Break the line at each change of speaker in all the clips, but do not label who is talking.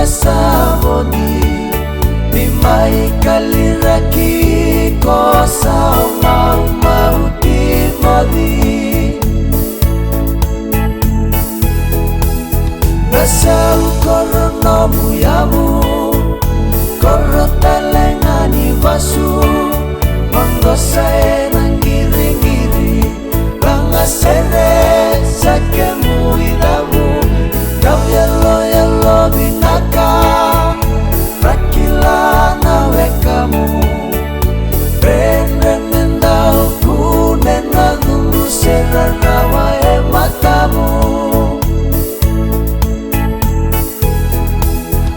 saboni ni mai kaliraki ko sa mau di modi nasau korno muyamu korno talengani vasu manggosae nangiri-ngiri banga sere sakemu idamu kau yalo binaka prakila nawe kamu bende mendau kunen nagunu serarawa matamu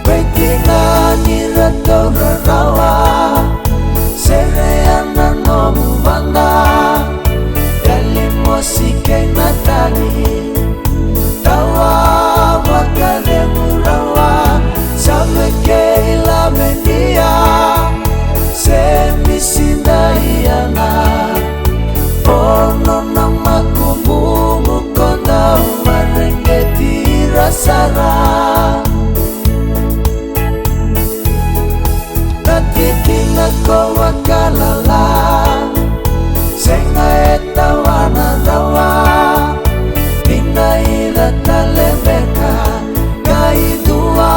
betina nirato rarawa sereana nomu banda dalimo sikai natani tawa wakale murawa samekela mendia semisindaiana porno namaku mumu kondau marengeti rasara natitina ko wakalala senga etawana rawa Inaila talembeka kaidua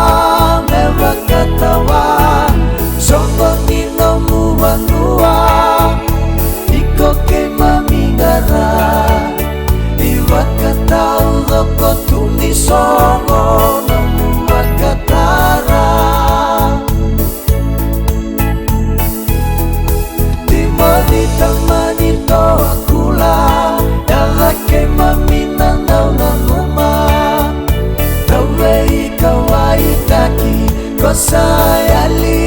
mewakatawa songo nino mubanua iko ke mamingara iwakatau doko tuni songo nomu wakatara dimodi tamani to akula yalake mamina Kosayali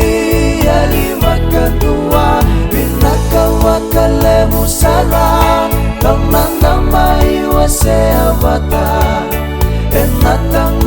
wakadua binaka wakale musara kamanda mai wase avata enatang